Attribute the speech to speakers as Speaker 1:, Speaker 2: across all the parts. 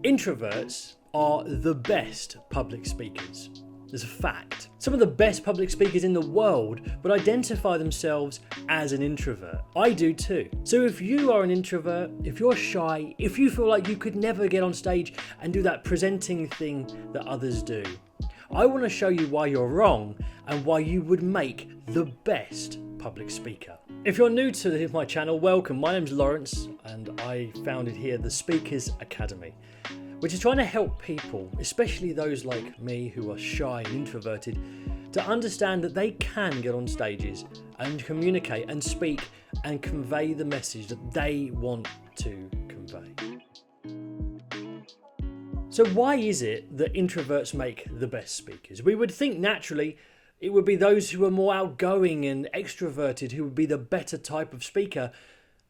Speaker 1: Introverts are the best public speakers. There's a fact. Some of the best public speakers in the world would identify themselves as an introvert. I do too. So if you are an introvert, if you're shy, if you feel like you could never get on stage and do that presenting thing that others do, I want to show you why you're wrong and why you would make the best public speaker. If you're new to my channel, welcome. My name's Lawrence and I founded here the Speakers Academy, which is trying to help people, especially those like me who are shy and introverted, to understand that they can get on stages and communicate and speak and convey the message that they want to convey. So why is it that introverts make the best speakers? We would think naturally it would be those who are more outgoing and extroverted who would be the better type of speaker,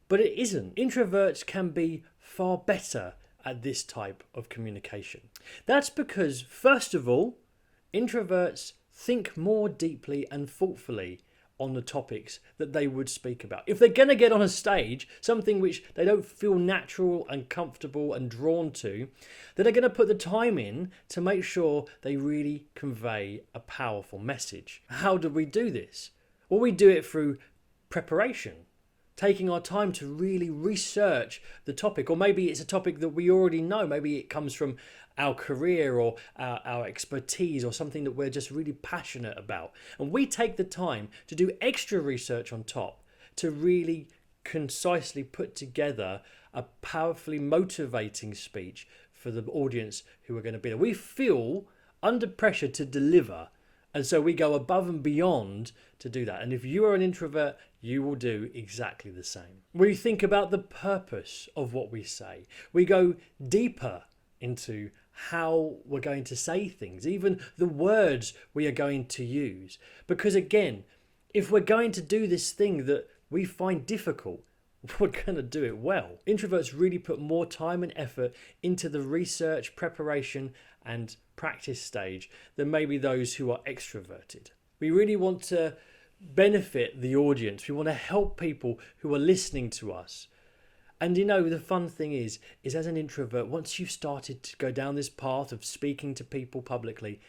Speaker 1: but it isn't. Introverts can be far better at this type of communication. That's because, first of all, introverts think more deeply and thoughtfully on the topics that they would speak about. If they're going to get on a stage, something which they don't feel natural and comfortable and drawn to, then they're going to put the time in to make sure they really convey a powerful message. How do we do this? Well, we do it through preparation. Taking our time to really research the topic, or maybe it's a topic that we already know. Maybe it comes from our career or our expertise or something that we're just really passionate about. And we take the time to do extra research on top to really concisely put together a powerfully motivating speech for the audience who are going to be there. We feel under pressure to deliver. And so we go above and beyond to do that. And if you are an introvert, you will do exactly the same. We think about the purpose of what we say. We go deeper into how we're going to say things, even the words we are going to use. Because again, if we're going to do this thing that we find difficult, we're going to do it well. Introverts really put more time and effort into the research, preparation, and practice stage than maybe those who are extroverted. We really want to benefit the audience. We want to help people who are listening to us. And you know, the fun thing is as an introvert, once you've started to go down this path of speaking to people publicly,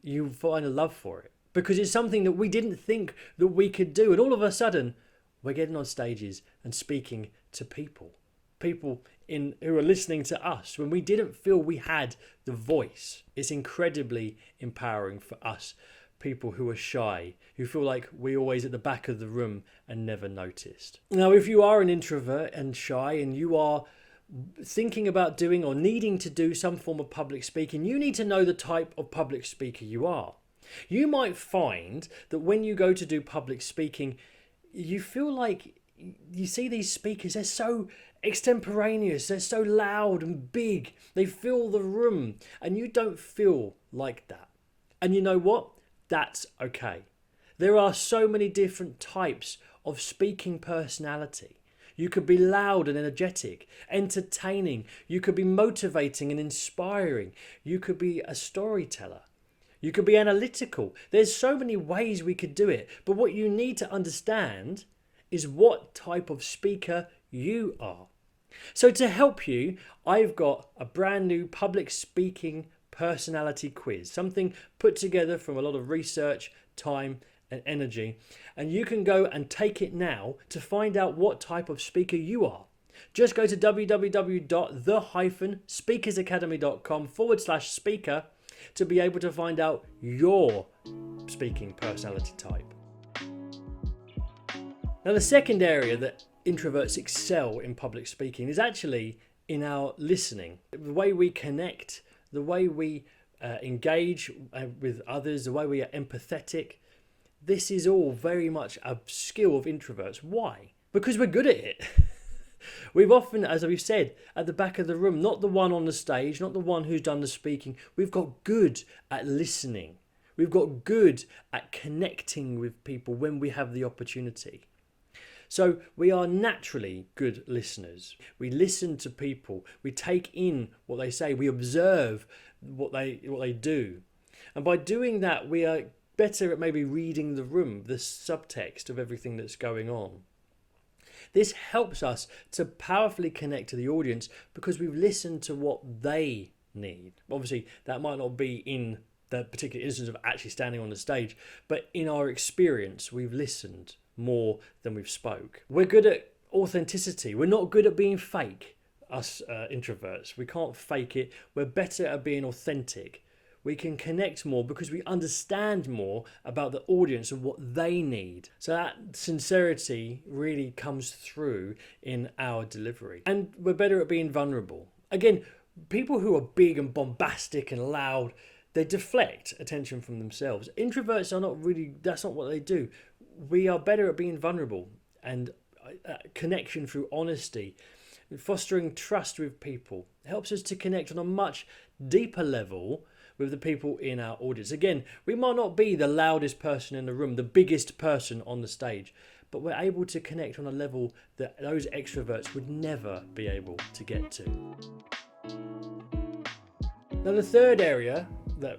Speaker 1: you find a love for it because it's something that we didn't think that we could do. And all of a sudden, we're getting on stages and speaking to people who are listening to us when we didn't feel we had the voice. It's incredibly empowering for us, people who are shy, who feel like we're always at the back of the room and never noticed. Now, if you are an introvert and shy and you are thinking about doing or needing to do some form of public speaking, you need to know the type of public speaker you are. You might find that when you go to do public speaking, you feel like you see these speakers, they're so extemporaneous, they're so loud and big, they fill the room, and you don't feel like that. And you know what? That's okay. There are so many different types of speaking personality. You could be loud and energetic, entertaining, you could be motivating and inspiring, you could be a storyteller. You could be analytical. There's so many ways we could do it. But what you need to understand is what type of speaker you are. So to help you, I've got a brand new public speaking personality quiz, something put together from a lot of research, time and energy. And you can go and take it now to find out what type of speaker you are. Just go to www.the-speakersacademy.com/speaker to be able to find out your speaking personality type. Now, the second area that introverts excel in public speaking is actually in our listening. The way we connect, the way we engage with others, the way we are empathetic. This is all very much a skill of introverts. Why? Because we're good at it. We've often, as we've said, at the back of the room, not the one on the stage, not the one who's done the speaking. We've got good at listening. We've got good at connecting with people when we have the opportunity. So we are naturally good listeners. We listen to people. We take in what they say. We observe what they do. And by doing that, we are better at maybe reading the room, the subtext of everything that's going on. This helps us to powerfully connect to the audience because we've listened to what they need. Obviously, that might not be in the particular instance of actually standing on the stage, but in our experience, we've listened more than we've spoke. We're good at authenticity. We're not good at being fake, us introverts. We can't fake it. We're better at being authentic. We can connect more because we understand more about the audience and what they need. So that sincerity really comes through in our delivery. And we're better at being vulnerable. Again, people who are big and bombastic and loud, they deflect attention from themselves. Introverts are not really, that's not what they do. We are better at being vulnerable and connection through honesty. Fostering trust with people helps us to connect on a much deeper level with the people in our audience. Again, we might not be the loudest person in the room, the biggest person on the stage, but we're able to connect on a level that those extroverts would never be able to get to. Now, the third area that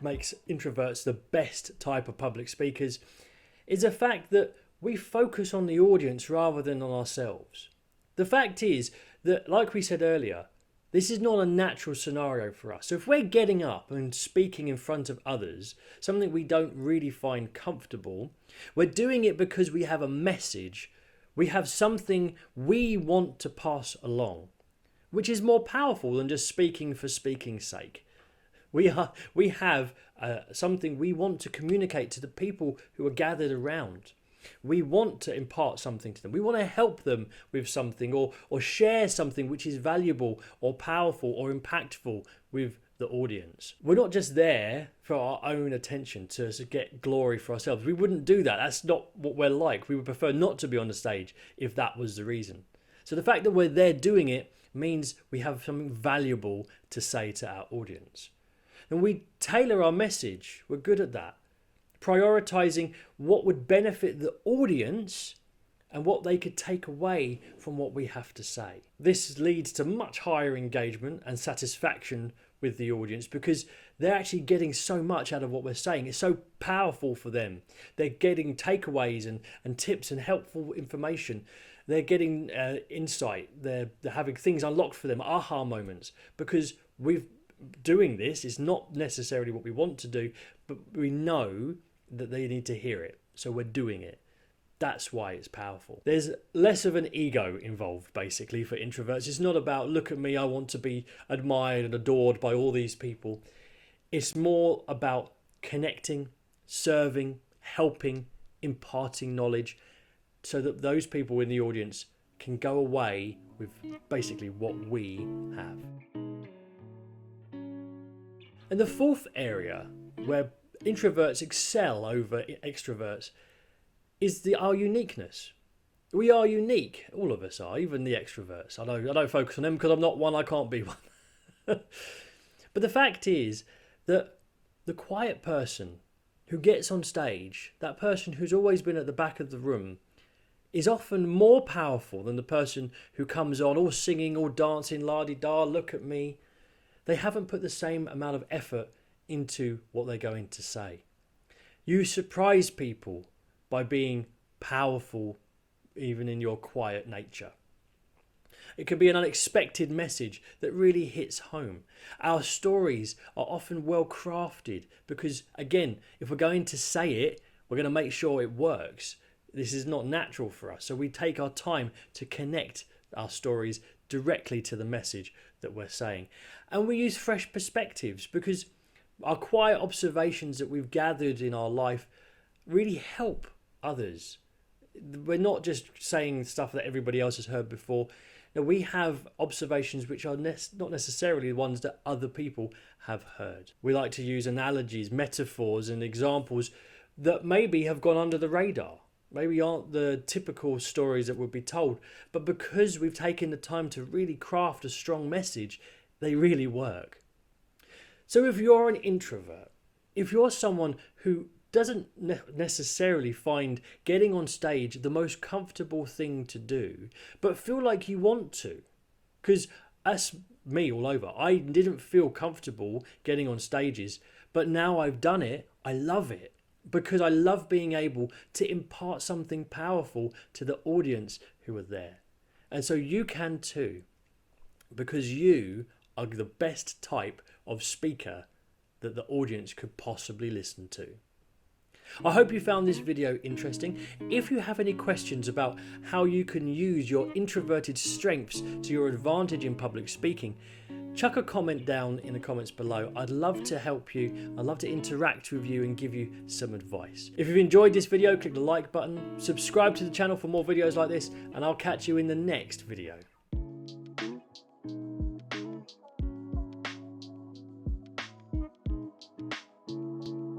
Speaker 1: makes introverts the best type of public speakers is the fact that we focus on the audience rather than on ourselves. The fact is that, like we said earlier, this is not a natural scenario for us. So if we're getting up and speaking in front of others, something we don't really find comfortable, we're doing it because we have a message, we have something we want to pass along, which is more powerful than just speaking for speaking's sake. We have something we want to communicate to the people who are gathered around. We want to impart something to them. We want to help them with something or share something which is valuable or powerful or impactful with the audience. We're not just there for our own attention to get glory for ourselves. We wouldn't do that. That's not what we're like. We would prefer not to be on the stage if that was the reason. So the fact that we're there doing it means we have something valuable to say to our audience. And we tailor our message. We're good at that. Prioritizing what would benefit the audience and what they could take away from what we have to say. This leads to much higher engagement and satisfaction with the audience because they're actually getting so much out of what we're saying. It's so powerful for them. They're getting takeaways and tips and helpful information. They're getting insight. They're having things unlocked for them, aha moments, because doing this is not necessarily what we want to do, but we know that they need to hear it. So we're doing it. That's why it's powerful. There's less of an ego involved, basically, for introverts. It's not about, look at me, I want to be admired and adored by all these people. It's more about connecting, serving, helping, imparting knowledge so that those people in the audience can go away with basically what we have. And the fourth area where introverts excel over extroverts is our uniqueness. We are unique, all of us are, even the extroverts. I don't focus on them because I'm not one, I can't be one. But the fact is that the quiet person who gets on stage, that person who's always been at the back of the room, is often more powerful than the person who comes on all singing, all dancing, la-di-da, look at me. They haven't put the same amount of effort into what they're going to say. You surprise people by being powerful even in your quiet nature. It can be an unexpected message that really hits home. Our stories are often well crafted because, again, if we're going to say it, we're going to make sure it works. This is not natural for us. So we take our time to connect our stories directly to the message that we're saying. And we use fresh perspectives because our quiet observations that we've gathered in our life really help others. We're not just saying stuff that everybody else has heard before. Now, we have observations which are not necessarily the ones that other people have heard. We like to use analogies, metaphors and examples that maybe have gone under the radar. Maybe aren't the typical stories that would be told. But because we've taken the time to really craft a strong message, they really work. So if you're an introvert, if you're someone who doesn't necessarily find getting on stage the most comfortable thing to do, but feel like you want to, because that's me all over. I didn't feel comfortable getting on stages, but now I've done it, I love it. because I love being able to impart something powerful to the audience who are there. And so you can too, because you are the best type of speaker that the audience could possibly listen to. I hope you found this video interesting. If you have any questions about how you can use your introverted strengths to your advantage in public speaking, chuck a comment down in the comments below. I'd love to help you. I'd love to interact with you and give you some advice. If you've enjoyed this video, click the like button, subscribe to the channel for more videos like this, and I'll catch you in the next video.